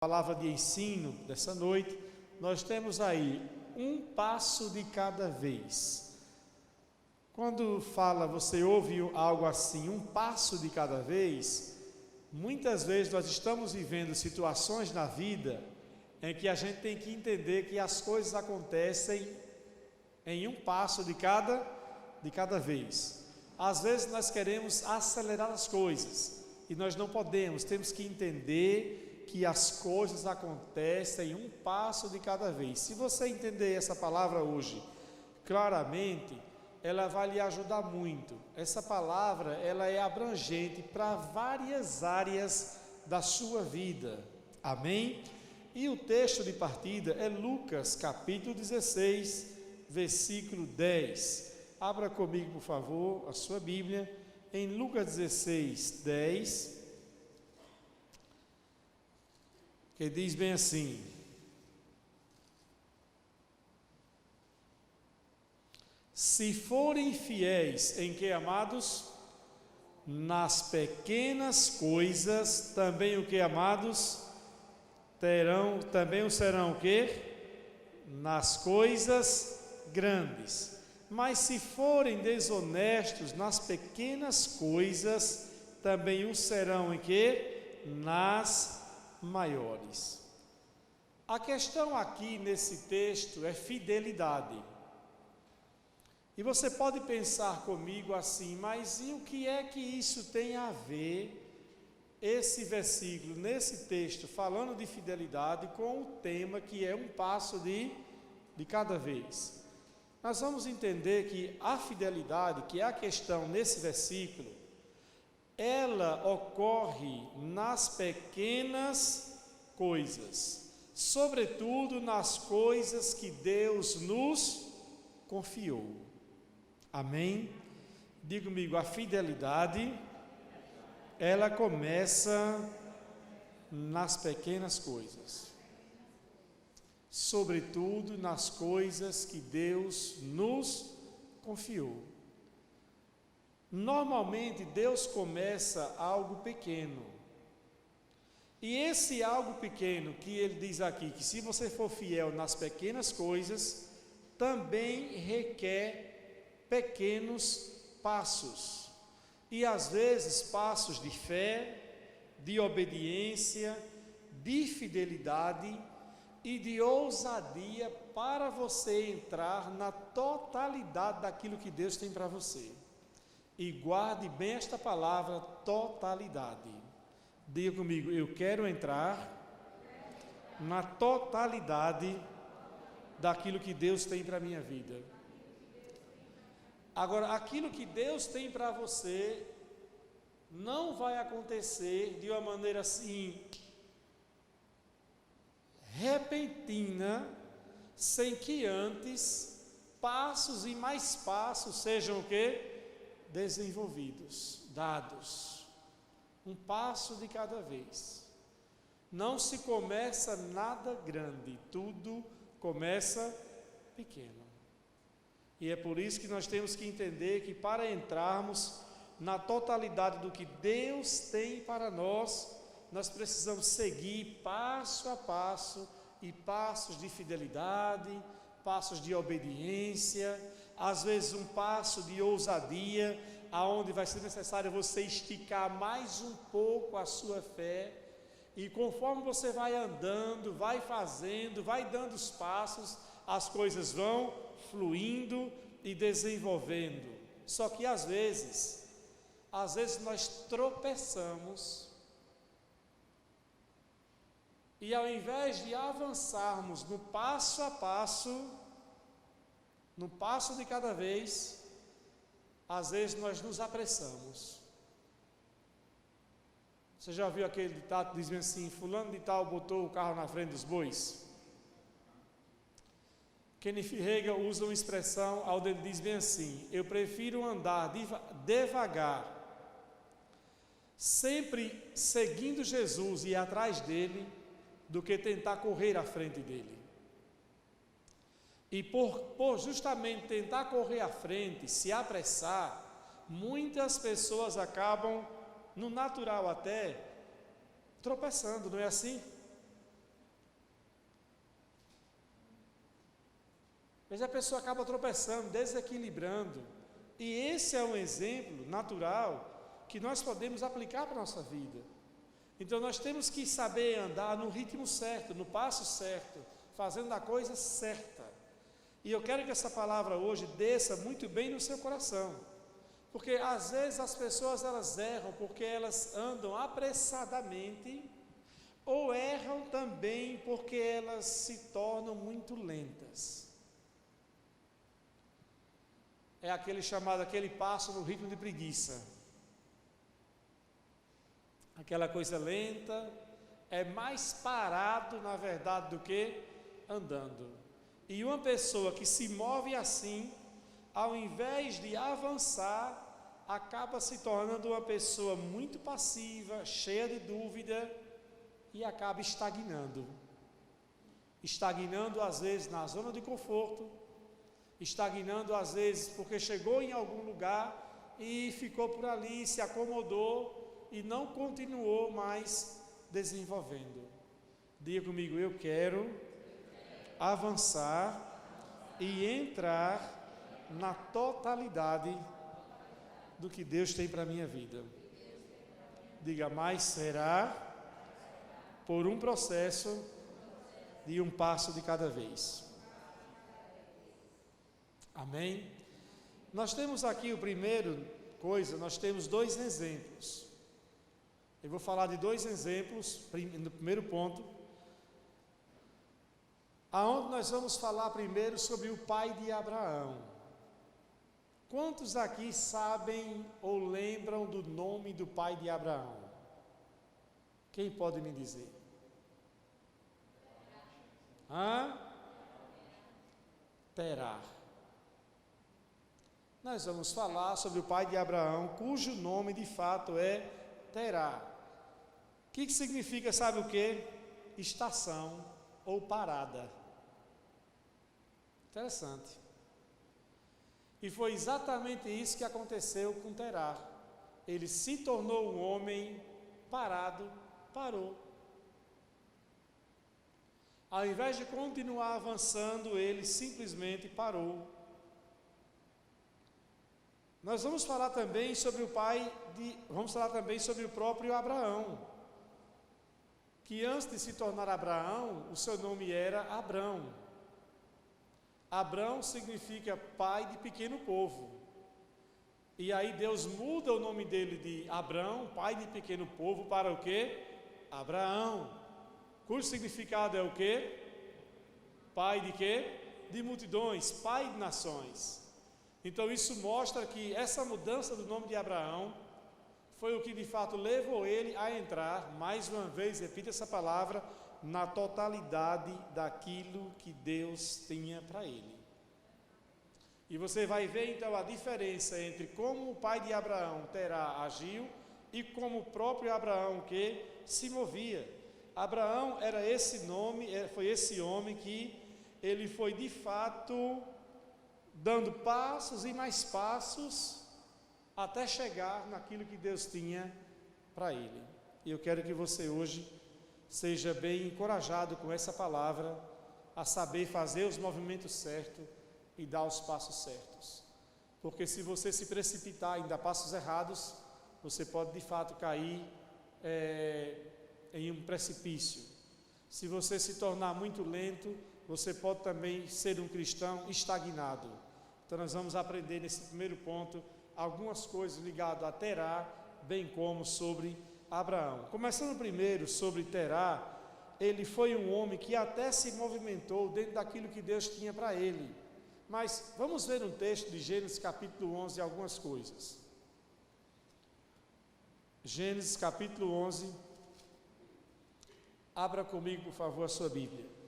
Palavra de ensino dessa noite, nós temos aí um passo de cada vez. Quando você ouve algo assim, um passo de cada vez, muitas vezes nós estamos vivendo situações na vida em que a gente tem que entender que as coisas acontecem em um passo de cada vez. Às vezes nós queremos acelerar as coisas e nós não podemos, temos que entender que as coisas acontecem um passo de cada vez. Se você entender essa palavra hoje claramente, ela vai lhe ajudar muito. Essa palavra, ela é abrangente para várias áreas da sua vida. Amém? E o texto de partida é Lucas, capítulo 16, versículo 10. Abra comigo, por favor, a sua Bíblia, em Lucas 16, 10. Que diz bem assim: se forem fiéis em que, amados? Nas pequenas coisas, também o que, amados? Também o serão o que? Nas coisas grandes. Mas se forem desonestos nas pequenas coisas, também o serão em que? Nas maiores. A questão aqui nesse texto é fidelidade. E você pode pensar comigo assim, mas e o que é que isso tem a ver, esse versículo, nesse texto, falando de fidelidade, com o tema que é um passo de cada vez? Nós vamos entender que a fidelidade, que é a questão nesse versículo, ela ocorre nas pequenas coisas, sobretudo nas coisas que Deus nos confiou. Amém? Diga comigo, a fidelidade, ela começa nas pequenas coisas, sobretudo nas coisas que Deus nos confiou. Normalmente Deus começa algo pequeno, e esse algo pequeno que ele diz aqui, que se você for fiel nas pequenas coisas, também requer pequenos passos, e às vezes passos de fé, de obediência, de fidelidade e de ousadia para você entrar na totalidade daquilo que Deus tem para você. E guarde bem esta palavra, totalidade. Diga comigo, eu quero entrar na totalidade daquilo que Deus tem para a minha vida. Agora, aquilo que Deus tem para você não vai acontecer de uma maneira assim repentina, sem que antes passos e mais passos sejam o quê? Desenvolvidos, dados, um passo de cada vez. Não se começa nada grande, tudo começa pequeno. E é por isso que nós temos que entender que para entrarmos na totalidade do que Deus tem para nós, nós precisamos seguir passo a passo, e passos de fidelidade, passos de obediência, às vezes um passo de ousadia, aonde vai ser necessário você esticar mais um pouco a sua fé, e conforme você vai andando, vai fazendo, vai dando os passos, as coisas vão fluindo e desenvolvendo. Só que às vezes nós tropeçamos, e ao invés de avançarmos no passo a passo, no passo de cada vez, às vezes nós nos apressamos. Você já ouviu aquele ditado que diz assim: fulano de tal botou o carro na frente dos bois? Kenneth Hagin usa uma expressão onde ele diz bem assim: eu prefiro andar devagar, sempre seguindo Jesus e atrás dele, do que tentar correr à frente dele. E por justamente tentar correr à frente, se apressar, muitas pessoas acabam, no natural até, tropeçando, não é assim? Mas a pessoa acaba tropeçando, desequilibrando. E esse é um exemplo natural que nós podemos aplicar para a nossa vida. Então nós temos que saber andar no ritmo certo, no passo certo, fazendo a coisa certa. E eu quero que essa palavra hoje desça muito bem no seu coração. Porque às vezes as pessoas elas erram porque elas andam apressadamente, ou erram também porque elas se tornam muito lentas. É aquele passo no ritmo de preguiça. Aquela coisa lenta, é mais parado na verdade do que andando. E uma pessoa que se move assim, ao invés de avançar, acaba se tornando uma pessoa muito passiva, cheia de dúvida e acaba estagnando. Estagnando às vezes na zona de conforto, estagnando às vezes porque chegou em algum lugar e ficou por ali, se acomodou e não continuou mais desenvolvendo. Diga comigo, eu quero avançar e entrar na totalidade do que Deus tem para a minha vida. Diga, mas será por um processo de um passo de cada vez. Amém? Nós temos aqui nós temos dois exemplos. Eu vou falar de dois exemplos, no primeiro ponto, aonde nós vamos falar primeiro sobre o pai de Abraão. Quantos aqui sabem ou lembram do nome do pai de Abraão? Quem pode me dizer? Terá. Nós vamos falar sobre o pai de Abraão, cujo nome de fato é Terá. O que significa, sabe o que? Estação ou parada. Interessante. E foi exatamente isso que aconteceu com Terá. Ele se tornou um homem parado, parou. Ao invés de continuar avançando, ele simplesmente parou. Nós vamos falar também sobre vamos falar também sobre o próprio Abraão, que antes de se tornar Abraão, o seu nome era Abrão. Abrão significa pai de pequeno povo. E aí Deus muda o nome dele de Abrão, pai de pequeno povo, para o quê? Abraão. Cujo significado é o quê? Pai de quê? De multidões, pai de nações. Então isso mostra que essa mudança do nome de Abraão foi o que de fato levou ele a entrar, mais uma vez, repita essa palavra, na totalidade daquilo que Deus tinha para ele. E você vai ver então a diferença entre como o pai de Abraão, Terá, agiu e como o próprio Abraão que se movia. Abraão era esse nome, foi esse homem que ele foi de fato dando passos e mais passos até chegar naquilo que Deus tinha para ele. E eu quero que você hoje seja bem encorajado com essa palavra, a saber fazer os movimentos certos e dar os passos certos. Porque se você se precipitar e dar passos errados, você pode de fato cair em um precipício. Se você se tornar muito lento, você pode também ser um cristão estagnado. Então nós vamos aprender nesse primeiro ponto algumas coisas ligadas a Terá, bem como sobre Abraão. Começando primeiro sobre Terá, ele foi um homem que até se movimentou dentro daquilo que Deus tinha para ele. Mas vamos ver um texto de Gênesis capítulo 11, algumas coisas. Gênesis capítulo 11, abra comigo por favor a sua Bíblia.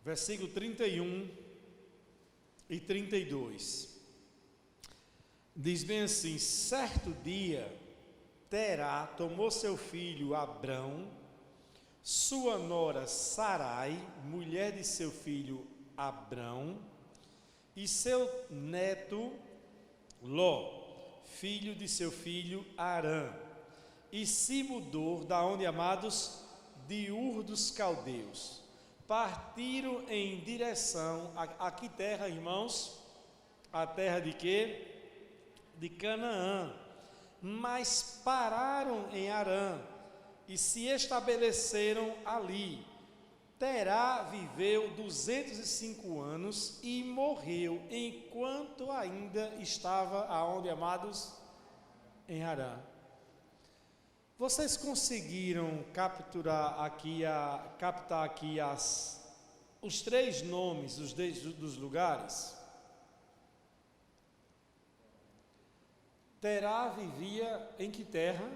Versículo 31 e 32. Diz bem assim: certo dia, Terá tomou seu filho Abrão, sua nora Sarai, mulher de seu filho Abrão, e seu neto Ló, filho de seu filho Harã, e se mudou da onde, amados? De Ur dos Caldeus. Partiram em direção a que terra, irmãos? A terra de quê? De Canaã. Mas pararam em Harã e se estabeleceram ali. Terá viveu 205 anos e morreu enquanto ainda estava aonde, amados? Em Harã. Vocês conseguiram captar aqui os 3 nomes dos lugares? Terá vivia em que terra?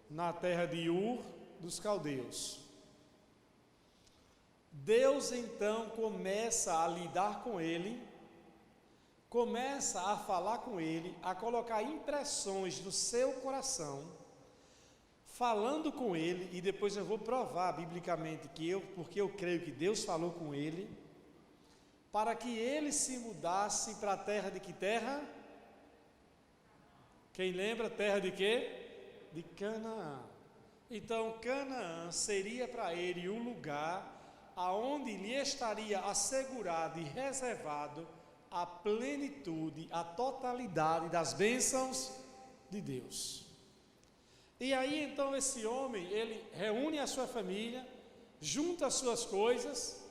Na terra de Ur dos Caldeus. Deus então começa a lidar com ele, começa a falar com ele, a colocar impressões no seu coração, falando com ele, e depois eu vou provar biblicamente porque eu creio que Deus falou com ele, para que ele se mudasse para a terra de que terra? Quem lembra? Terra de quê? De Canaã. Então Canaã seria para ele o lugar aonde lhe estaria assegurado e reservado a plenitude, a totalidade das bênçãos de Deus. E aí então esse homem, ele reúne a sua família, junta as suas coisas,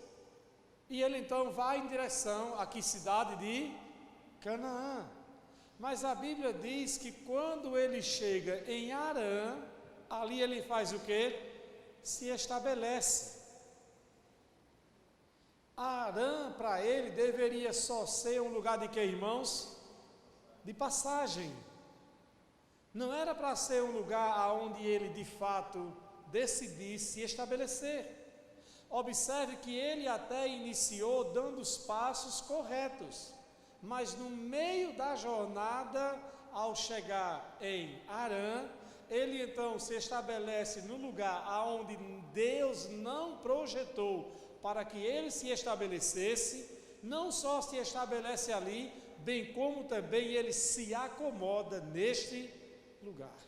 e ele então vai em direção a que cidade de Canaã. Mas a Bíblia diz que quando ele chega em Harã, ali ele faz o quê? Se estabelece. Harã para ele deveria só ser um lugar de quê, irmãos? De passagem. Não era para ser um lugar onde ele de fato decidisse se estabelecer. Observe que ele até iniciou dando os passos corretos, mas no meio da jornada, ao chegar em Harã, ele então se estabelece no lugar aonde Deus não projetou para que ele se estabelecesse. Não só se estabelece ali, bem como também ele se acomoda neste lugar.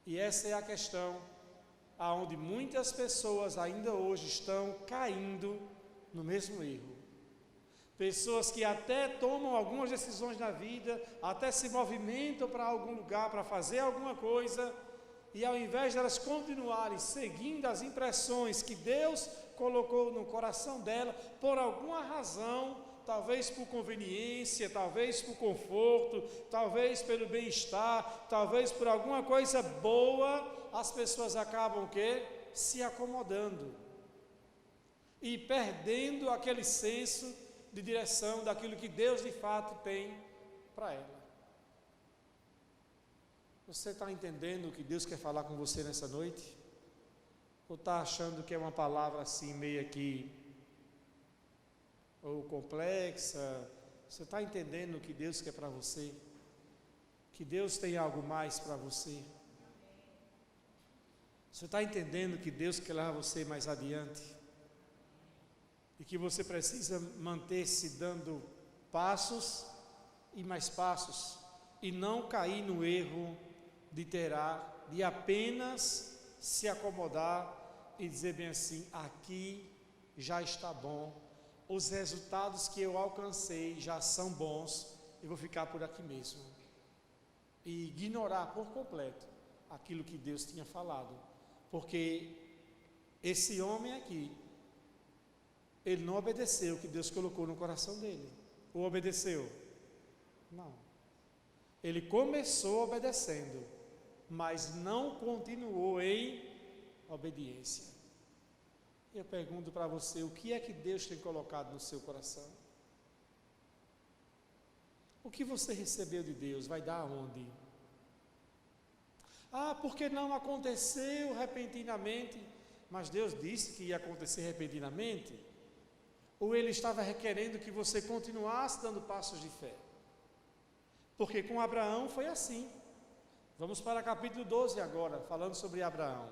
E essa é a questão aonde muitas pessoas ainda hoje estão caindo no mesmo erro. Pessoas que até tomam algumas decisões na vida, até se movimentam para algum lugar, para fazer alguma coisa, e ao invés de elas continuarem seguindo as impressões que Deus colocou no coração dela, por alguma razão, talvez por conveniência, talvez por conforto, talvez pelo bem-estar, talvez por alguma coisa boa, as pessoas acabam o quê? Se acomodando e perdendo aquele senso de direção daquilo que Deus de fato tem para ela. Você está entendendo o que Deus quer falar com você nessa noite? Ou está achando que é uma palavra assim meio aqui ou complexa? Você está entendendo o que Deus quer para você? Que Deus tem algo mais para você? Você está entendendo que Deus quer levar você mais adiante? E que você precisa manter-se dando passos e mais passos, e não cair no erro de apenas se acomodar e dizer bem assim: aqui já está bom, os resultados que eu alcancei já são bons, eu vou ficar por aqui mesmo, e ignorar por completo aquilo que Deus tinha falado, porque esse homem aqui, ele não obedeceu o que Deus colocou no coração dele. Ou obedeceu? Não. Ele começou obedecendo, mas não continuou em obediência. Eu pergunto para você, o que é que Deus tem colocado no seu coração? O que você recebeu de Deus vai dar aonde? Ah, porque não aconteceu repentinamente. Mas Deus disse que ia acontecer repentinamente? Ou Ele estava requerendo que você continuasse dando passos de fé? Porque com Abraão foi assim. Vamos para capítulo 12 agora, falando sobre Abraão.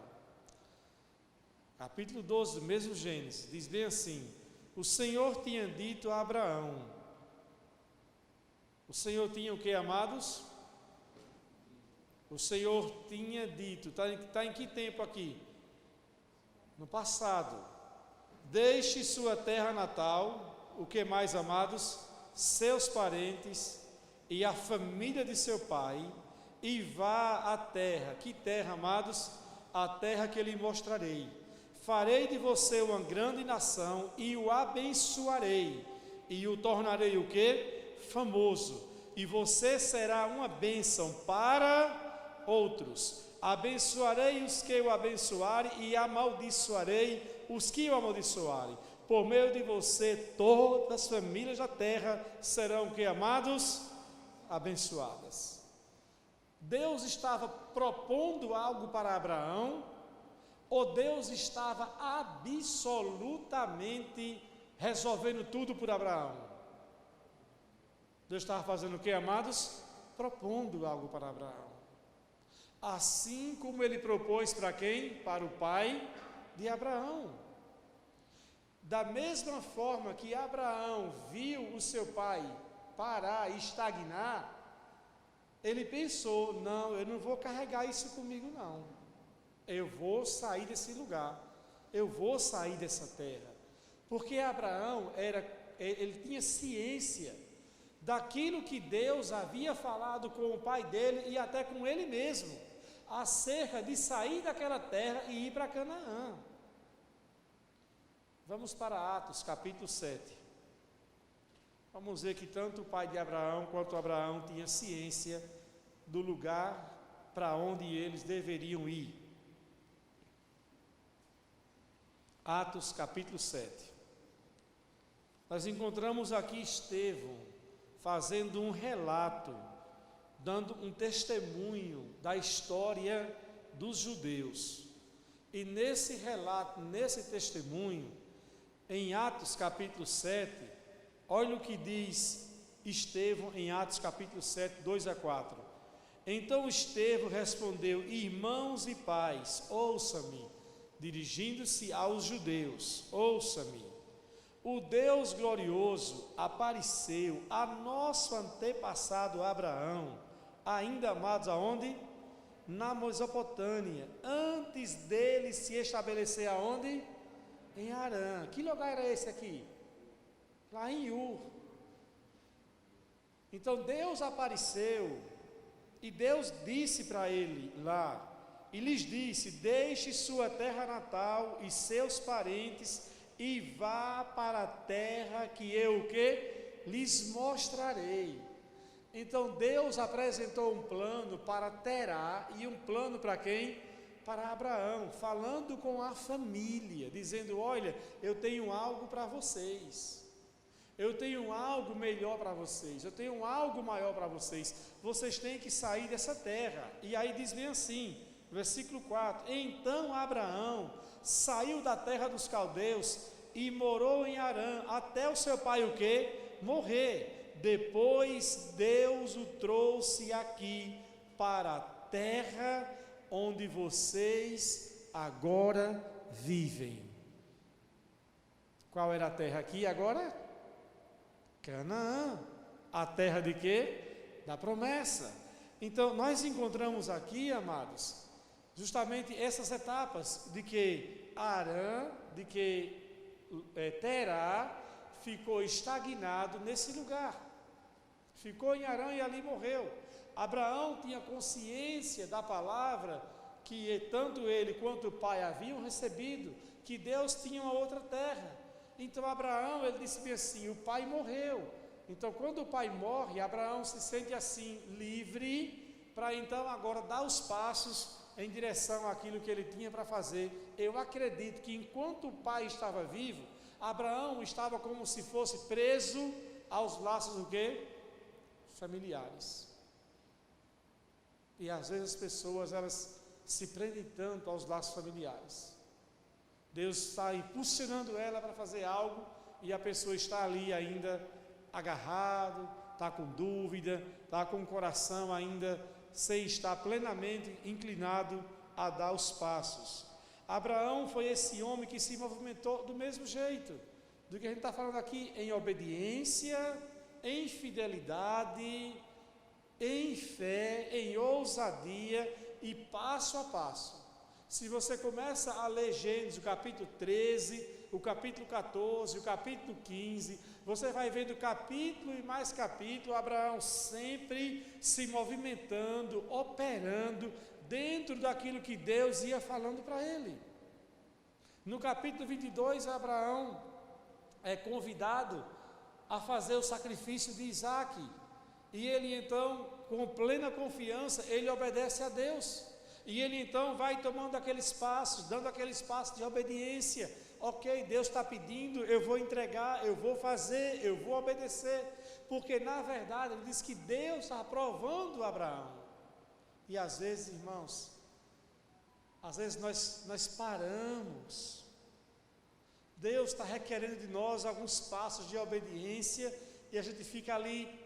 Capítulo 12 do mesmo Gênesis, diz bem assim: O Senhor tinha dito a Abraão. O Senhor tinha o que, amados? O Senhor tinha dito. Está em que tempo aqui? No passado. Deixe sua terra natal. O que mais, amados? Seus parentes e a família de seu pai, e vá à terra. Que terra, amados? A terra que eu lhe mostrarei. Farei de você uma grande nação e o abençoarei, e o tornarei o quê? Famoso. E você será uma bênção para outros. Abençoarei os que o abençoarem e amaldiçoarei os que o amaldiçoarem. Por meio de você, todas as famílias da terra serão, que, amados? Abençoadas. Deus estava propondo algo para Abraão, ou Deus estava absolutamente resolvendo tudo por Abraão? Deus estava fazendo o que, amados? Propondo algo para Abraão. Assim como ele propôs para quem? Para o pai de Abraão. Da mesma forma que Abraão viu o seu pai parar e estagnar, ele pensou: não, eu não vou carregar isso comigo não. Eu vou sair desse lugar. Eu vou sair dessa terra. Porque Abraão ele tinha ciência daquilo que Deus havia falado com o pai dele e até com ele mesmo, acerca de sair daquela terra e ir para Canaã. Vamos para Atos capítulo 7. Vamos ver que tanto o pai de Abraão quanto Abraão tinha ciência do lugar para onde eles deveriam ir. Atos capítulo 7. Nós encontramos aqui Estevão fazendo um relato, dando um testemunho da história dos judeus. E nesse relato, nesse testemunho, em Atos capítulo 7, olha o que diz Estevão em Atos capítulo 7, 2 a 4. Então Estevão respondeu: irmãos e pais, ouça-me, dirigindo-se aos judeus, ouça-me. O Deus glorioso apareceu a nosso antepassado Abraão, ainda amados aonde? Na Mesopotâmia, antes dele se estabelecer aonde? Em Harã. Que lugar era esse aqui? Lá em Ur. Então Deus apareceu e Deus disse para ele lá, e lhes disse: deixe sua terra natal e seus parentes e vá para a terra que eu o quê? Lhes mostrarei. Então Deus apresentou um plano para Terá e um plano para quem? Para Abraão, falando com a família, dizendo: olha, eu tenho algo para vocês, eu tenho algo melhor para vocês, eu tenho algo maior para vocês, vocês têm que sair dessa terra. E aí diz bem assim, versículo 4: então Abraão saiu da terra dos caldeus e morou em Harã, até o seu pai o quê? Morrer. Depois Deus o trouxe aqui para a terra onde vocês agora vivem. Qual era a terra aqui agora? Canaã. A terra de quê? Da promessa. Então nós encontramos aqui, amados, justamente essas etapas de que Harã, de que Terá ficou estagnado nesse lugar. Ficou em Harã e ali morreu. Abraão tinha consciência da palavra que tanto ele quanto o pai haviam recebido, que Deus tinha uma outra terra. Então Abraão, ele disse bem assim: o pai morreu. Então quando o pai morre, Abraão se sente assim, livre, para então agora dar os passos em direção àquilo que ele tinha para fazer. Eu acredito que enquanto o pai estava vivo, Abraão estava como se fosse preso aos laços do quê? Familiares. E às vezes as pessoas, elas se prendem tanto aos laços familiares. Deus está impulsionando ela para fazer algo e a pessoa está ali ainda agarrado, está com dúvida, está com o coração ainda sem estar plenamente inclinado a dar os passos. Abraão foi esse homem que se movimentou do mesmo jeito. do que a gente está falando aqui em obediência, em fidelidade, em fé, em ousadia e passo a passo. Se você começa a ler Gênesis, o capítulo 13, o capítulo 14, o capítulo 15, você vai vendo capítulo e mais capítulo, Abraão sempre se movimentando, operando dentro daquilo que Deus ia falando para ele. No capítulo 22, Abraão é convidado a fazer o sacrifício de Isaque, e ele então, com plena confiança, ele obedece a Deus. E ele então vai tomando aqueles passos, dando aqueles passos de obediência. Ok, Deus está pedindo, eu vou entregar, eu vou fazer, eu vou obedecer. Porque na verdade ele diz que Deus está aprovando Abraão. E às vezes, irmãos, às vezes nós paramos. Deus está requerendo de nós alguns passos de obediência e a gente fica ali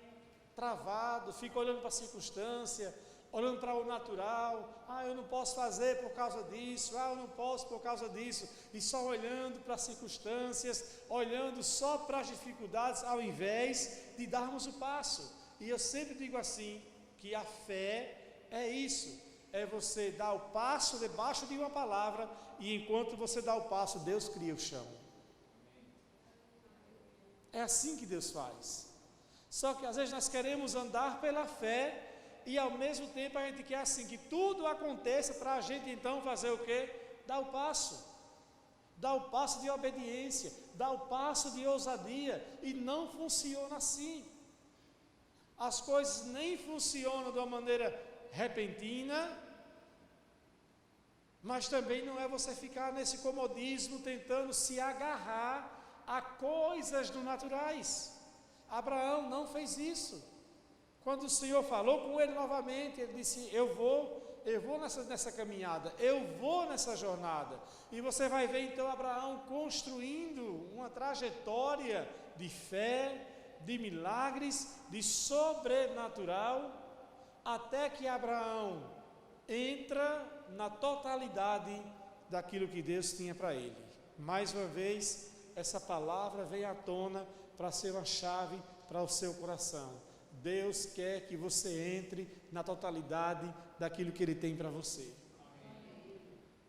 travado, fica olhando para a circunstância, olhando para o natural. Eu não posso fazer por causa disso, eu não posso por causa disso, e só olhando para as circunstâncias, olhando só para as dificuldades, ao invés de darmos o passo. E eu sempre digo assim, que a fé é isso, é você dar o passo debaixo de uma palavra, e enquanto você dá o passo, Deus cria o chão. É assim que Deus faz. Só que às vezes nós queremos andar pela fé, e ao mesmo tempo a gente quer assim, que tudo aconteça para a gente então fazer o quê? Dar o passo. Dar o passo de obediência, dar o passo de ousadia, e não funciona assim. As coisas nem funcionam de uma maneira repentina, mas também não é você ficar nesse comodismo tentando se agarrar a coisas do naturais. Abraão não fez isso. Quando o Senhor falou com ele novamente, ele disse: eu vou nessa caminhada, eu vou nessa jornada. E você vai ver então Abraão construindo uma trajetória de fé, de milagres, de sobrenatural, até que Abraão entra na totalidade daquilo que Deus tinha para ele. Mais uma vez, essa palavra vem à tona para ser uma chave para o seu coração. Deus quer que você entre na totalidade daquilo que Ele tem para você.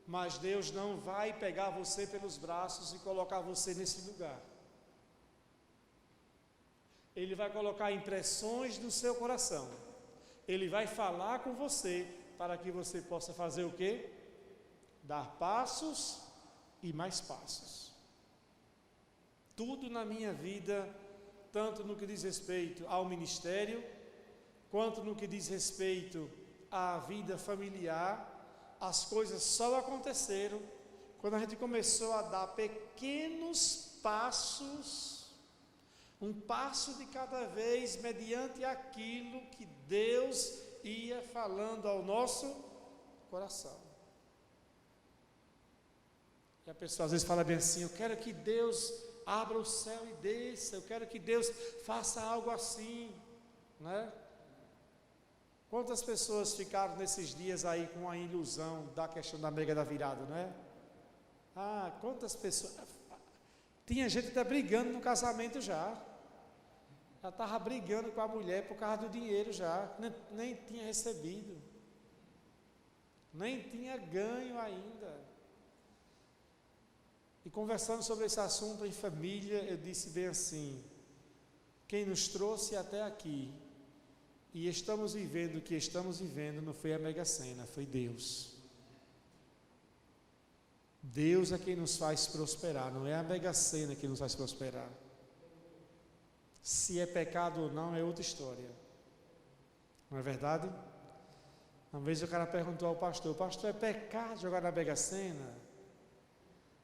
Mas Deus não vai pegar você pelos braços e colocar você nesse lugar. Ele vai colocar impressões no seu coração. Ele vai falar com você para que você possa fazer o quê? Dar passos e mais passos. Tudo na minha vida, tanto no que diz respeito ao ministério, quanto no que diz respeito à vida familiar, as coisas só aconteceram quando a gente começou a dar pequenos passos, um passo de cada vez, mediante aquilo que Deus ia falando ao nosso coração. E a pessoa às vezes fala bem assim: eu quero que Deus abra o céu e desça, eu quero que Deus faça algo assim, né? Quantas pessoas ficaram nesses dias aí com a ilusão da questão da mega da virada, né? Quantas pessoas, tinha gente até brigando no casamento já estava brigando com a mulher por causa do dinheiro já, nem tinha recebido, nem tinha ganho ainda. E conversando sobre esse assunto em família, eu disse bem assim: quem nos trouxe até aqui e estamos vivendo o que estamos vivendo não foi a Mega Sena, foi Deus. Deus é quem nos faz prosperar, não é a Mega Sena que nos faz prosperar. Se é pecado ou não é outra história, não é verdade? Uma vez o cara perguntou ao pastor: pastor, é pecado jogar na Mega Sena?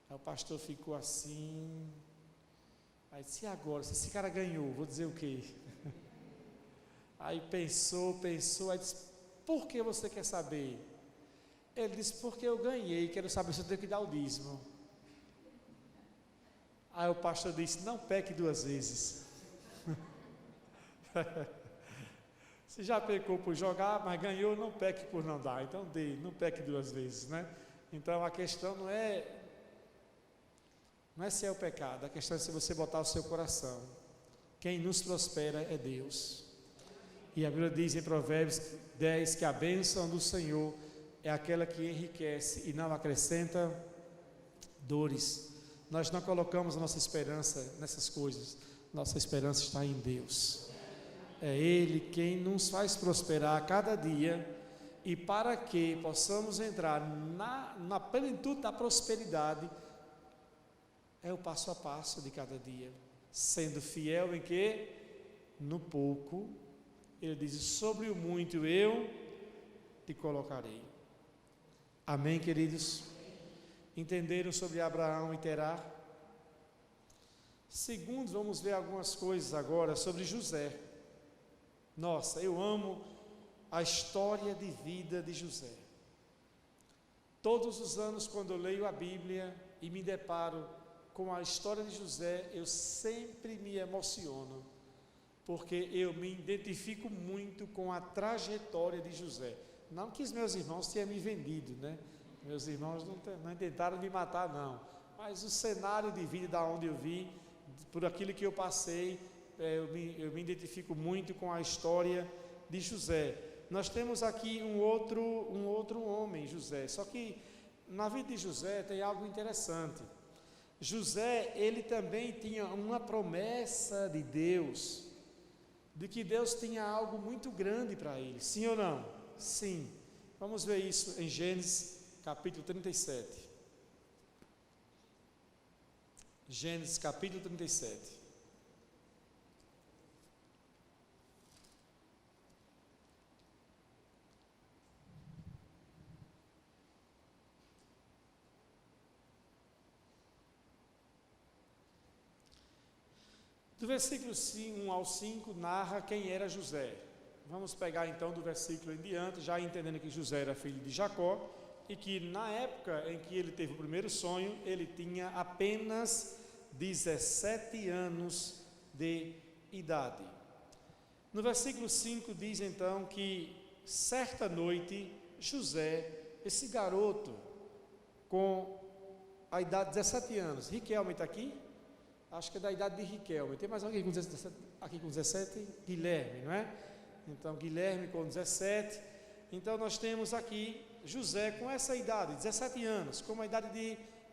Aí o pastor ficou assim. Aí disse: e agora? Se esse cara ganhou, vou dizer o quê? Aí pensou, aí disse: por que você quer saber? Ele disse: porque eu ganhei, quero saber se eu tenho que dar o dízimo. Aí o pastor disse: não peque 2 vezes. Você já pecou por jogar, mas ganhou, não peque por não dar. Então não peque 2 vezes, né? Então a questão não é Não é se é o pecado, a questão é se você botar o seu coração. Quem nos prospera é Deus. E a Bíblia diz em Provérbios 10 que a bênção do Senhor é aquela que enriquece e não acrescenta dores. Nós não colocamos a nossa esperança nessas coisas, nossa esperança está em Deus. É Ele quem nos faz prosperar a cada dia, e para que possamos entrar na plenitude da prosperidade, é o passo a passo de cada dia, sendo fiel em que? No pouco. Ele diz, sobre o muito eu te colocarei. Amém, queridos? Entenderam sobre Abraão e Terá? Segundo, vamos ver algumas coisas agora sobre José. Nossa, eu amo a história de vida de José. Todos os anos, quando eu leio a Bíblia e me deparo com a história de José, eu sempre me emociono, porque eu me identifico muito com a trajetória de José. Não que os meus irmãos tenham me vendido, né? Meus irmãos não tentaram me matar, não. Mas o cenário de vida da onde eu vi, por aquilo que eu passei, eu me identifico muito com a história de José. Nós temos aqui um outro homem, José. Só que na vida de José tem algo interessante. José, ele também tinha uma promessa de Deus, de que Deus tinha algo muito grande para ele. Sim ou não? Sim. Vamos ver isso em Gênesis capítulo 37. Gênesis capítulo 37. Do versículo 1 ao 5 narra quem era José. Vamos pegar então do versículo em diante, já entendendo que José era filho de Jacó, e que na época em que ele teve o primeiro sonho, ele tinha apenas 17 anos de idade. No versículo 5 diz então que certa noite José, esse garoto com a idade de 17 anos, Riquelme está aqui? Acho que é da idade de Riquelme. Tem mais alguém com 17, aqui com 17? Guilherme, não é? Então, Guilherme com 17. Então, nós temos aqui José com essa idade, 17 anos, como a idade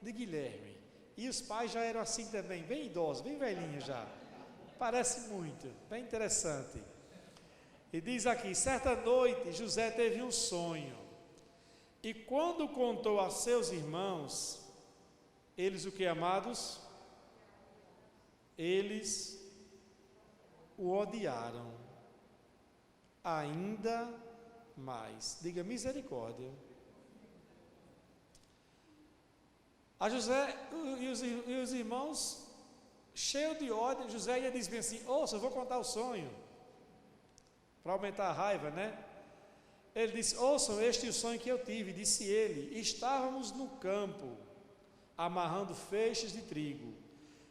de Guilherme. E os pais já eram assim também, bem idosos, bem velhinhos já. Parece muito, bem interessante. E diz aqui, certa noite José teve um sonho. E quando contou a seus irmãos, eles o que, amados? Eles o odiaram ainda mais. Diga misericórdia. A José e os irmãos, cheios de ódio, José ia dizer assim: ouça, eu vou contar o sonho, para aumentar a raiva, né? Ele disse: ouçam, este é o sonho que eu tive. Disse ele: estávamos no campo, amarrando feixes de trigo.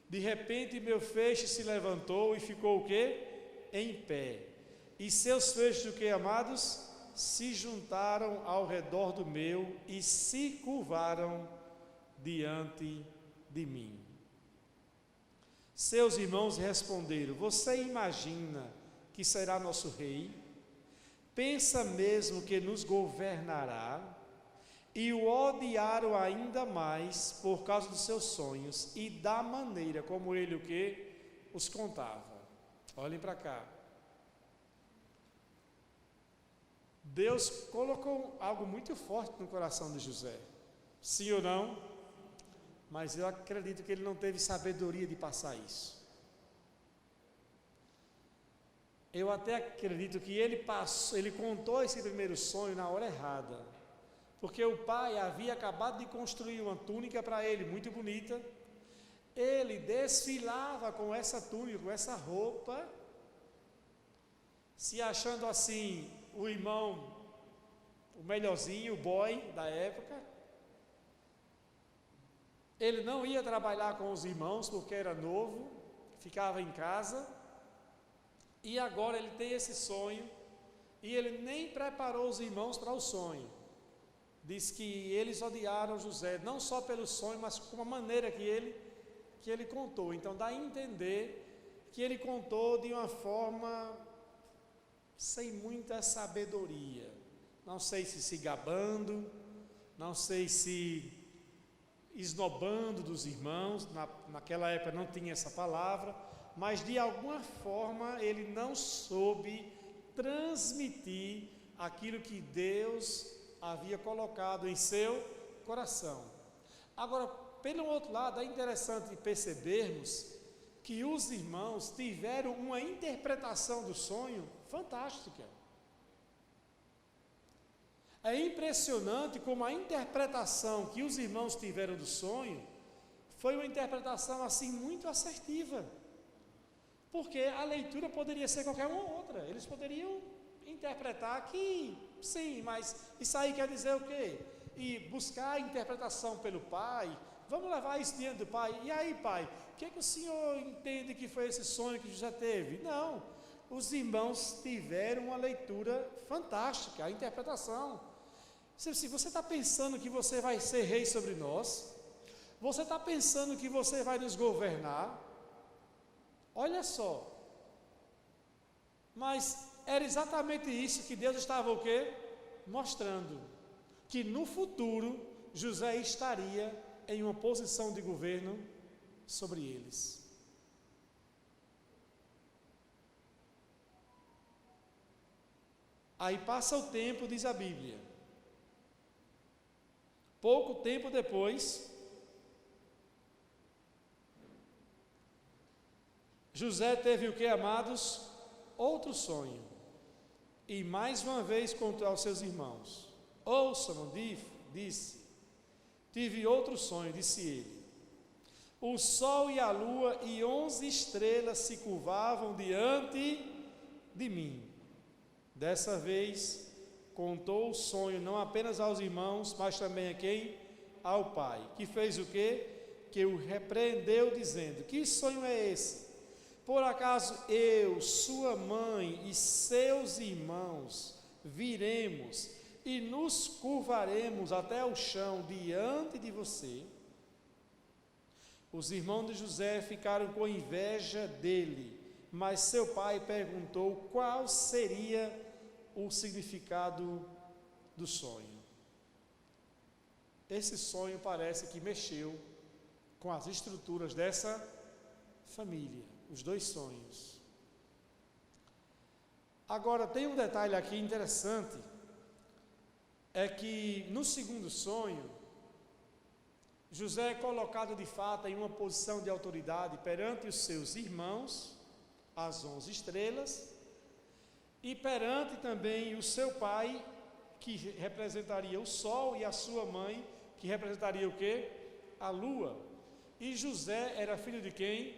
De repente meu feixe se levantou e ficou o quê? Em pé. E seus feixes, o que, amados? Se juntaram ao redor do meu e se curvaram diante de mim. Seus irmãos responderam: você imagina que será nosso rei? Pensa mesmo que nos governará? E o odiaram ainda mais por causa dos seus sonhos e da maneira como ele o que? Os contava. Olhem para cá. Deus colocou algo muito forte no coração de José. Sim ou não? Mas eu acredito que ele não teve sabedoria de passar isso. Eu até acredito que ele contou esse primeiro sonho na hora errada. Porque o pai havia acabado de construir uma túnica para ele, muito bonita. Ele desfilava com essa túnica, com essa roupa, se achando assim, o irmão, o melhorzinho, o boy da época. Ele não ia trabalhar com os irmãos, porque era novo, ficava em casa. E agora ele tem esse sonho, e ele nem preparou os irmãos para o sonho. Diz que eles odiaram José, não só pelo sonho, mas com a maneira que ele que ele contou. Então dá a entender que ele contou de uma forma sem muita sabedoria. Não sei se gabando, não sei se esnobando dos irmãos, naquela época não tinha essa palavra, mas de alguma forma ele não soube transmitir aquilo que Deus havia colocado em seu coração. Agora, pelo outro lado, é interessante percebermos que os irmãos tiveram uma interpretação do sonho fantástica. É impressionante como a interpretação que os irmãos tiveram do sonho foi uma interpretação assim muito assertiva. Porque a leitura poderia ser qualquer uma ou outra. Eles poderiam interpretar que sim, mas isso aí quer dizer o quê? E buscar a interpretação pelo pai. Vamos levar isso diante do pai. E aí, pai, o que o senhor entende que foi esse sonho que José teve? Não, os irmãos tiveram uma leitura fantástica, a interpretação. Se você está pensando que você vai ser rei sobre nós, você está pensando que você vai nos governar, olha só, mas era exatamente isso que Deus estava o quê? Mostrando, que no futuro José estaria em uma posição de governo sobre eles. Aí passa o tempo, diz a Bíblia. Pouco tempo depois, José teve o que, amados? Outro sonho. E mais uma vez contou aos seus irmãos. Ouçam, disse, tive outro sonho, disse ele. O sol e a lua e 11 estrelas se curvavam diante de mim. Dessa vez, contou o sonho não apenas aos irmãos, mas também a quem? Ao pai, que fez o quê? Que o repreendeu dizendo, que sonho é esse? Por acaso eu, sua mãe e seus irmãos viremos e nos curvaremos até o chão diante de você? Os irmãos de José ficaram com inveja dele, mas seu pai perguntou qual seria o significado do sonho. Esse sonho parece que mexeu com as estruturas dessa família, os dois sonhos. Agora, tem um detalhe aqui interessante, é que no segundo sonho, José é colocado de fato em uma posição de autoridade perante os seus irmãos, as 11 estrelas, e perante também o seu pai, que representaria o sol, e a sua mãe, que representaria o quê? A lua. E José era filho de quem?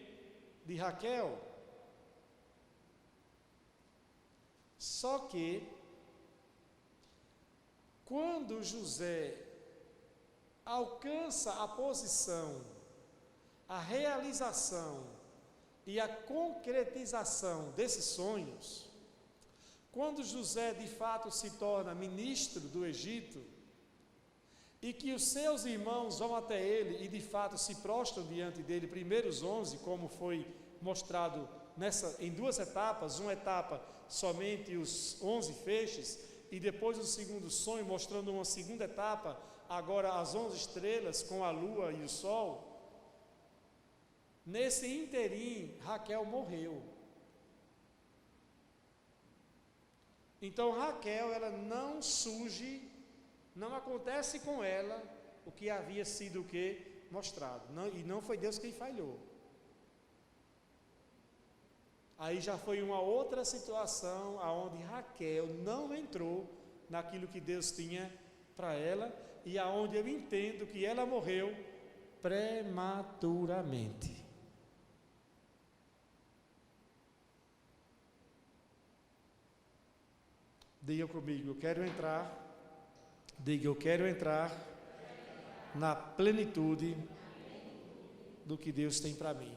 De Raquel. Só que, quando José alcança a posição, a realização e a concretização desses sonhos, quando José de fato se torna ministro do Egito, e que os seus irmãos vão até ele e de fato se prostram diante dele, primeiro os 11, como foi mostrado em duas etapas, uma etapa somente os 11 feixes, e depois o segundo sonho mostrando uma segunda etapa, agora as 11 estrelas com a lua e o sol. Nesse interim, Raquel morreu. Então Raquel, ela não surge, não acontece com ela o que havia sido o que mostrado, e não foi Deus quem falhou. Aí já foi uma outra situação aonde Raquel não entrou naquilo que Deus tinha para ela, e aonde eu entendo que ela morreu prematuramente. Diga comigo, eu quero entrar. Diga, eu quero entrar na plenitude do que Deus tem para mim.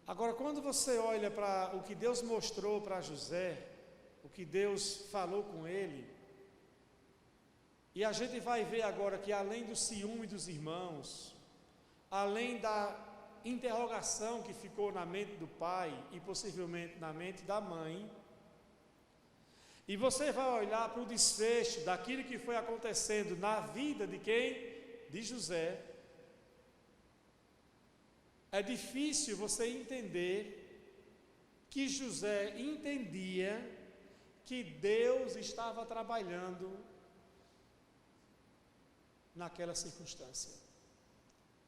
Agora, quando você olha para o que Deus mostrou para José, o que Deus falou com ele, e a gente vai ver agora que além do ciúme dos irmãos, além da interrogação que ficou na mente do pai e possivelmente na mente da mãe, e você vai olhar para o desfecho daquilo que foi acontecendo na vida de quem? De José. É difícil você entender que José entendia que Deus estava trabalhando naquela circunstância.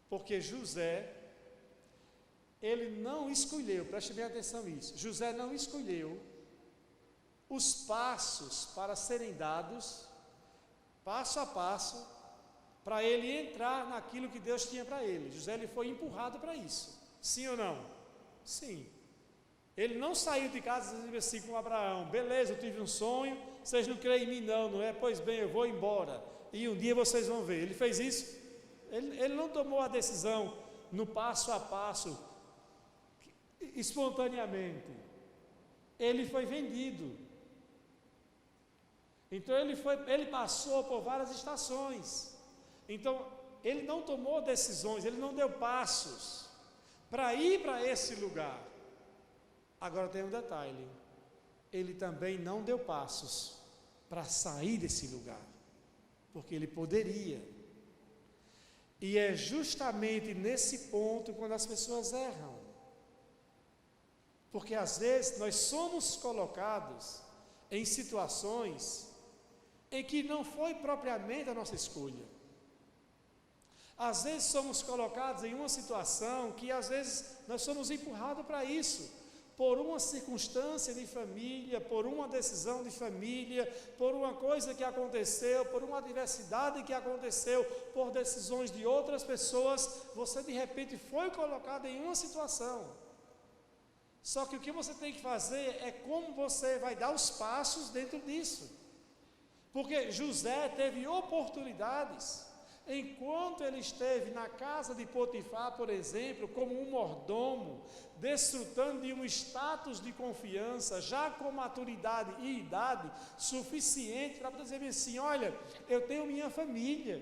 Porque José, ele não escolheu, preste bem atenção nisso, José não escolheu os passos para serem dados, passo a passo, para ele entrar naquilo que Deus tinha para ele. José, ele foi empurrado para isso, sim ou não? Sim. Ele não saiu de casa e disse assim com Abraão: beleza, eu tive um sonho, vocês não creem em mim não é? Pois bem, eu vou embora, e um dia vocês vão ver. Ele fez isso? Ele não tomou a decisão no passo a passo, espontaneamente. Ele foi vendido. Então ele passou por várias estações. Então ele não tomou decisões, ele não deu passos para ir para esse lugar. Agora tem um detalhe: ele também não deu passos para sair desse lugar, porque ele poderia. E é justamente nesse ponto quando as pessoas erram, porque às vezes nós somos colocados em situações em que não foi propriamente a nossa escolha. Às vezes somos colocados em uma situação que às vezes nós somos empurrados para isso, por uma circunstância de família, por uma decisão de família, por uma coisa que aconteceu, por uma adversidade que aconteceu, por decisões de outras pessoas, você de repente foi colocado em uma situação. Só que o que você tem que fazer é como você vai dar os passos dentro disso. Porque José teve oportunidades, enquanto ele esteve na casa de Potifar, por exemplo, como um mordomo, desfrutando de um status de confiança, já com maturidade e idade suficiente para poder dizer assim: olha, eu tenho minha família,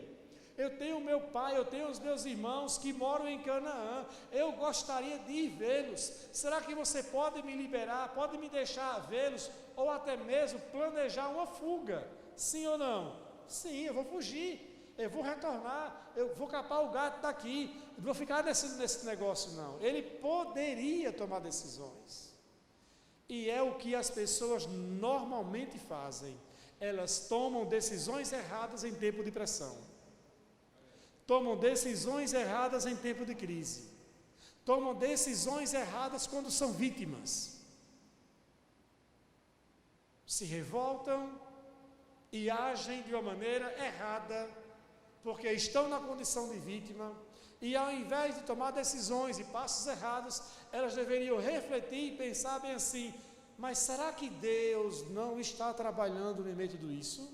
eu tenho meu pai, eu tenho os meus irmãos que moram em Canaã, eu gostaria de ir vê-los, será que você pode me liberar, pode me deixar vê-los, ou até mesmo planejar uma fuga? Sim ou não? Sim, eu vou fugir, eu vou retornar, eu vou capar o gato daqui, não vou ficar nesse negócio não. Ele poderia tomar decisões, e é o que as pessoas normalmente fazem. Elas tomam decisões erradas em tempo de pressão, tomam decisões erradas em tempo de crise, tomam decisões erradas quando são vítimas, se revoltam e agem de uma maneira errada, porque estão na condição de vítima, e ao invés de tomar decisões e passos errados, elas deveriam refletir e pensar bem assim: mas será que Deus não está trabalhando no meio de tudo isso?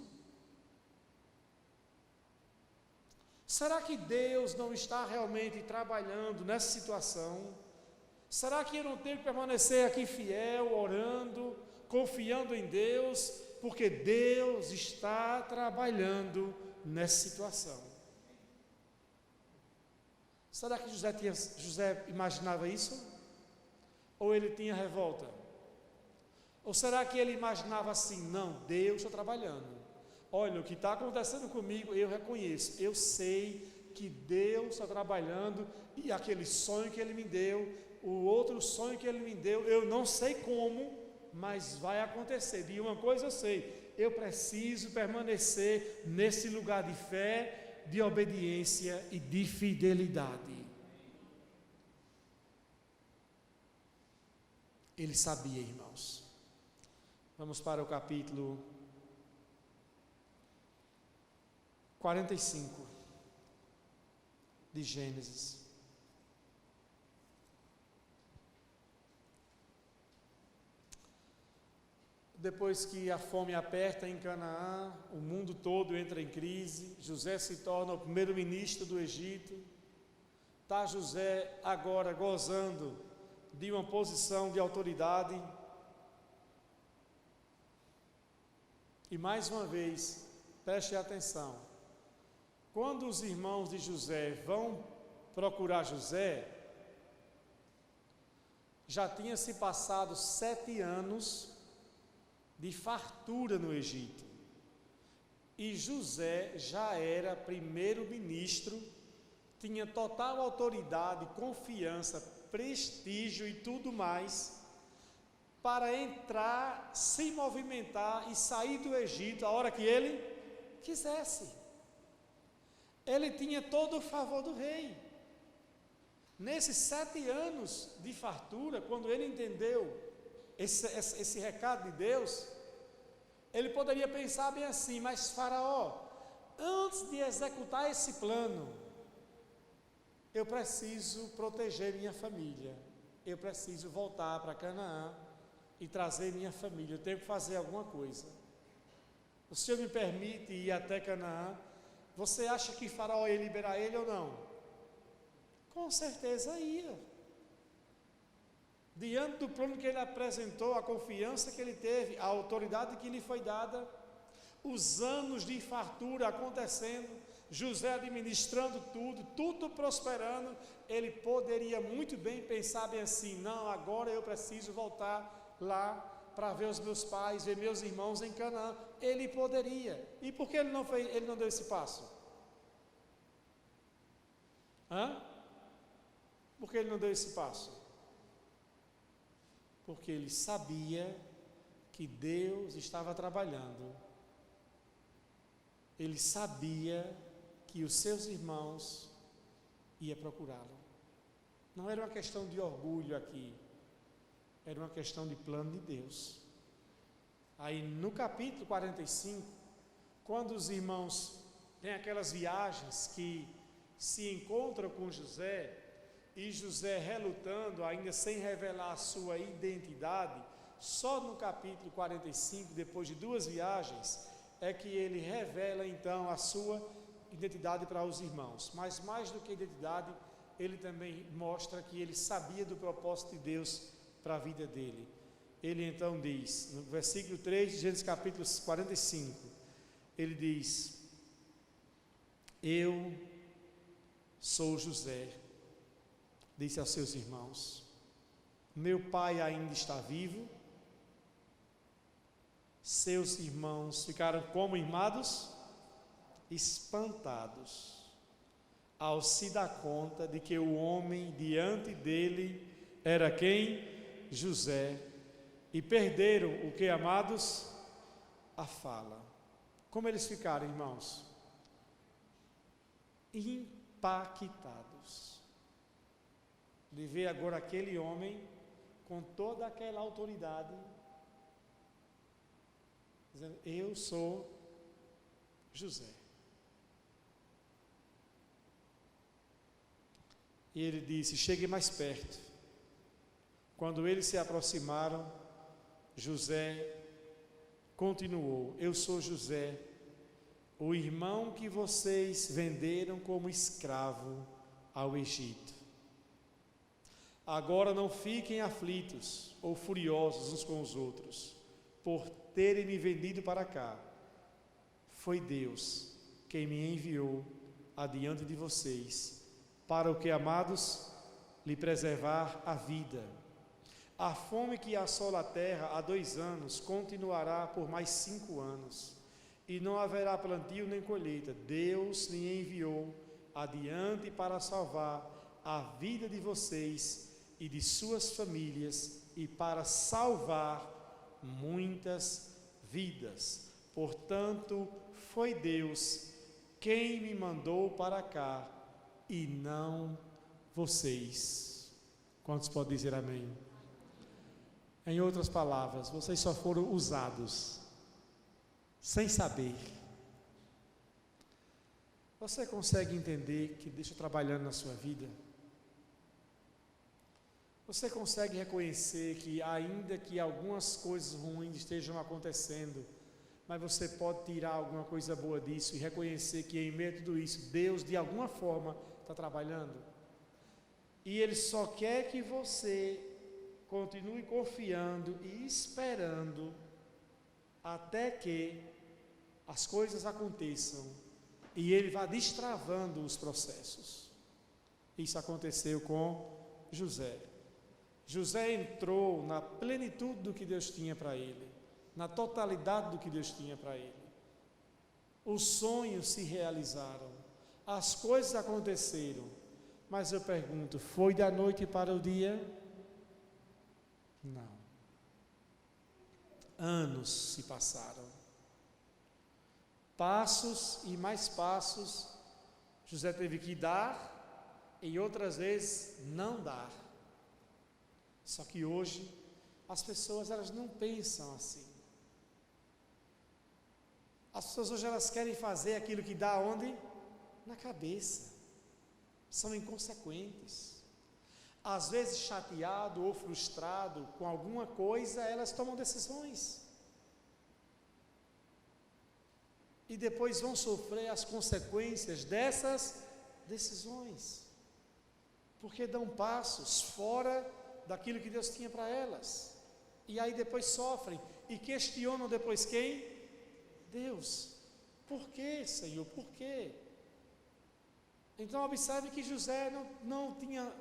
Será que Deus não está realmente trabalhando nessa situação? Será que eu não tenho que permanecer aqui fiel, orando, confiando em Deus, porque Deus está trabalhando nessa situação? Será que José imaginava isso? Ou ele tinha revolta? Ou será que ele imaginava assim: não, Deus está trabalhando, olha, o que está acontecendo comigo, eu reconheço, eu sei que Deus está trabalhando, e aquele sonho que Ele me deu, o outro sonho que Ele me deu, eu não sei como, mas vai acontecer. E uma coisa eu sei: eu preciso permanecer nesse lugar de fé, de obediência e de fidelidade. Ele sabia, irmãos. Vamos para o capítulo 45 de Gênesis. Depois que a fome aperta em Canaã, o mundo todo entra em crise, José se torna o primeiro-ministro do Egito. Está José agora gozando de uma posição de autoridade. E mais uma vez, preste atenção, quando os irmãos de José vão procurar José, já tinha se passado 7 anos de fartura no Egito. E José já era primeiro-ministro, tinha total autoridade, confiança, prestígio e tudo mais, para entrar, se movimentar e sair do Egito a hora que ele quisesse. Ele tinha todo o favor do rei. Nesses 7 anos de fartura, quando ele entendeu esse recado de Deus, ele poderia pensar bem assim: mas Faraó, antes de executar esse plano, eu preciso proteger minha família, eu preciso voltar para Canaã e trazer minha família, eu tenho que fazer alguma coisa. O Senhor me permite ir até Canaã? Você acha que Faraó ia liberar ele ou não? Com certeza ia. Diante do plano que ele apresentou, a confiança que ele teve, a autoridade que lhe foi dada, os anos de fartura acontecendo, José administrando tudo prosperando, ele poderia muito bem pensar bem assim: não, agora eu preciso voltar lá para ver os meus pais, ver meus irmãos em Canaã. Ele poderia. E por que ele não deu esse passo? Por que ele não deu esse passo? Porque ele sabia que Deus estava trabalhando. Ele sabia que os seus irmãos iam procurá-lo. Não era uma questão de orgulho aqui, era uma questão de plano de Deus. Aí no capítulo 45, quando os irmãos têm aquelas viagens que se encontram com José, e José relutando, ainda sem revelar a sua identidade, só no capítulo 45, depois de 2 viagens, é que ele revela então a sua identidade para os irmãos. Mas mais do que identidade, ele também mostra que ele sabia do propósito de Deus para a vida dele. Ele então diz, no versículo 3 de Gênesis capítulo 45, ele diz: eu sou José, disse aos seus irmãos, meu pai ainda está vivo. Seus irmãos ficaram como irmados? Espantados, ao se dar conta de que o homem diante dele era quem? José. E perderam o que, amados? A fala. Como eles ficaram, irmãos? Impactados de ver agora aquele homem com toda aquela autoridade dizendo: eu sou José. E ele disse: chegue mais perto. Quando eles se aproximaram, José continuou: eu sou José, o irmão que vocês venderam como escravo ao Egito. Agora não fiquem aflitos ou furiosos uns com os outros, por terem me vendido para cá. Foi Deus quem me enviou adiante de vocês, para o que, amados, lhe preservar a vida. A fome que assola a terra há 2 anos continuará por mais 5 anos, e não haverá plantio nem colheita. Deus lhe enviou adiante para salvar a vida de vocês e de suas famílias, e para salvar muitas vidas. Portanto, foi Deus quem me mandou para cá, e não vocês. Quantos podem dizer amém? Em outras palavras, vocês só foram usados, sem saber. Você consegue entender que Deus está trabalhando na sua vida? Você consegue reconhecer que, ainda que algumas coisas ruins estejam acontecendo, mas você pode tirar alguma coisa boa disso e reconhecer que, em meio a tudo isso, Deus de alguma forma está trabalhando? E Ele só quer que você continue confiando e esperando até que as coisas aconteçam e Ele vá destravando os processos. Isso aconteceu com José. José entrou na plenitude do que Deus tinha para ele, na totalidade do que Deus tinha para ele. Os sonhos se realizaram, as coisas aconteceram, mas eu pergunto, foi da noite para o dia? Não. Anos se passaram, passos e mais passos, José teve que dar e outras vezes não dar. Só que hoje as pessoas elas não pensam assim. As pessoas hoje elas querem fazer aquilo que dá onde? Na cabeça. São inconsequentes. Às vezes chateado ou frustrado com alguma coisa, elas tomam decisões. E depois vão sofrer as consequências dessas decisões. Porque dão passos fora daquilo que Deus tinha para elas. E aí depois sofrem e questionam depois quem? Deus. Por quê, Senhor? Por quê? Então observe que José não tinha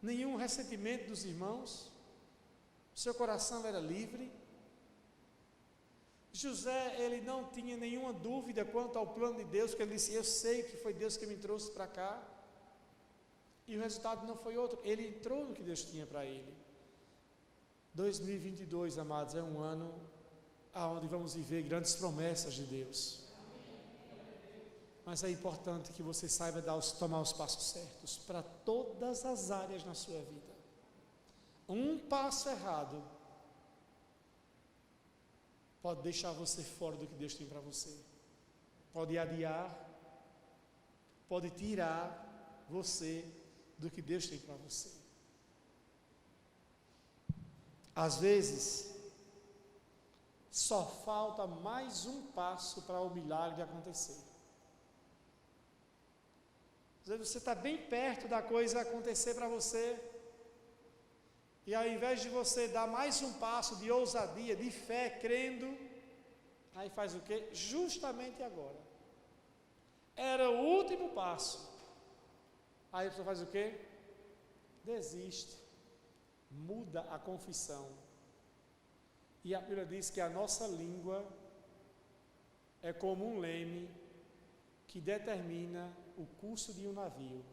nenhum ressentimento dos irmãos. Seu coração era livre. José, ele não tinha nenhuma dúvida quanto ao plano de Deus, porque ele disse, eu sei que foi Deus que me trouxe para cá. E o resultado não foi outro, ele entrou no que Deus tinha para ele. 2022, amados, é um ano onde vamos viver grandes promessas de Deus. Mas é importante que você saiba tomar os passos certos para todas as áreas na sua vida. Um passo errado pode deixar você fora do que Deus tem para você. Pode adiar, pode tirar você do que Deus tem para você. Às vezes, só falta mais um passo para o milagre acontecer. Às vezes você está bem perto da coisa acontecer para você, e ao invés de você dar mais um passo de ousadia, de fé, crendo, aí faz o quê? Justamente agora. Era o último passo. Aí a pessoa faz o quê? Desiste. Muda a confissão. E a Bíblia diz que a nossa língua é como um leme que determina o curso de um navio.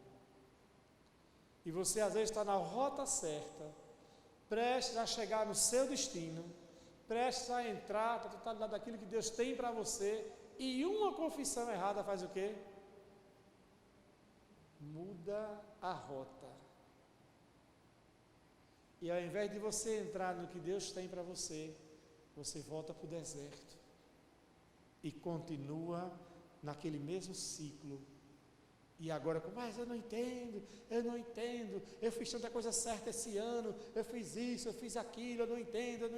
E você às vezes está na rota certa, prestes a chegar no seu destino, prestes a entrar na totalidade daquilo que Deus tem para você, e uma confissão errada faz o quê? Muda a rota. E ao invés de você entrar no que Deus tem para você, você volta para o deserto e continua naquele mesmo ciclo. E agora, mas eu não entendo, eu fiz tanta coisa certa esse ano, eu fiz isso, eu fiz aquilo, eu não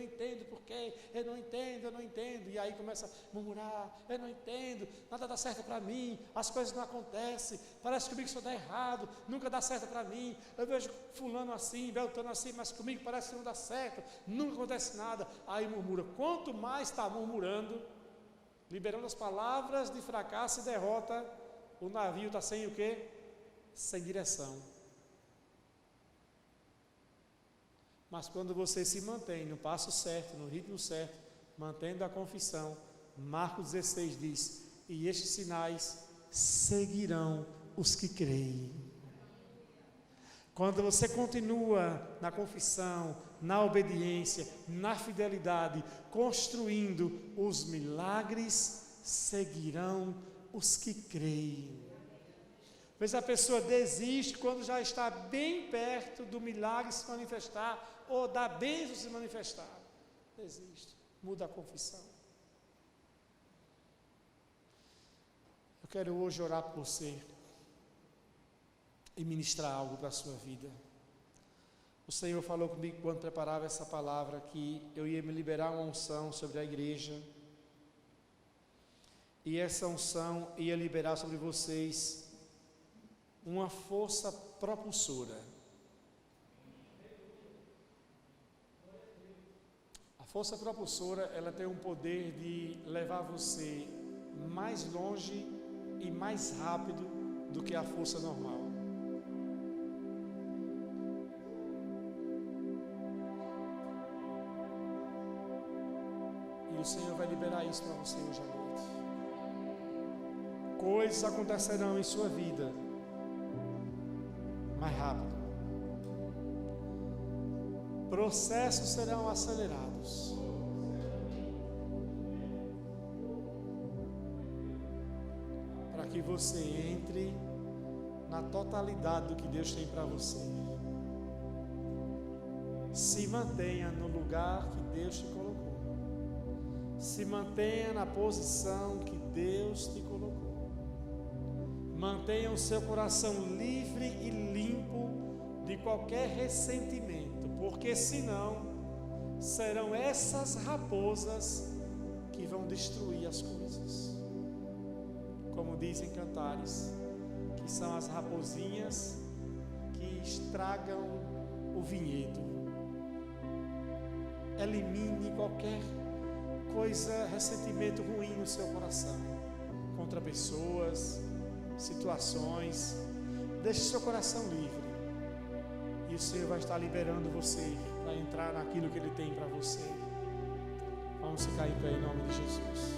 entendo por quê, eu não entendo, e aí começa a murmurar, eu não entendo, nada dá certo para mim, as coisas não acontecem, parece que comigo só dá errado, nunca dá certo para mim, eu vejo fulano assim, beltrano assim, mas comigo parece que não dá certo, nunca acontece nada, aí murmura. Quanto mais está murmurando, liberando as palavras de fracasso e derrota, o navio está sem o quê? Sem direção. Mas quando você se mantém no passo certo, no ritmo certo, mantendo a confissão, Marcos 16 diz, e estes sinais seguirão os que creem. Quando você continua na confissão, na obediência, na fidelidade, construindo, os milagres seguirão os que creem. Às vezes a pessoa desiste quando já está bem perto do milagre se manifestar ou da bênção se manifestar. Desiste, muda a confissão. Eu quero hoje orar por você e ministrar algo para a sua vida. O Senhor falou comigo quando preparava essa palavra que eu ia me liberar uma unção sobre a igreja. E essa unção ia liberar sobre vocês uma força propulsora. A força propulsora, ela tem um poder de levar você mais longe e mais rápido do que a força normal. E o Senhor vai liberar isso para você hoje à noite. Coisas acontecerão em sua vida mais rápido. Processos serão acelerados. Para que você entre na totalidade do que Deus tem para você. Se mantenha no lugar que Deus te colocou. Se mantenha na posição que Deus te colocou. Mantenha o seu coração livre e limpo de qualquer ressentimento, porque senão serão essas raposas que vão destruir as coisas. Como dizem Cantares, que são as raposinhas que estragam o vinhedo. Elimine qualquer coisa, ressentimento ruim no seu coração, contra pessoas, situações. Deixe seu coração livre, e o Senhor vai estar liberando você para entrar naquilo que Ele tem para você. Vamos ficar em pé em nome de Jesus.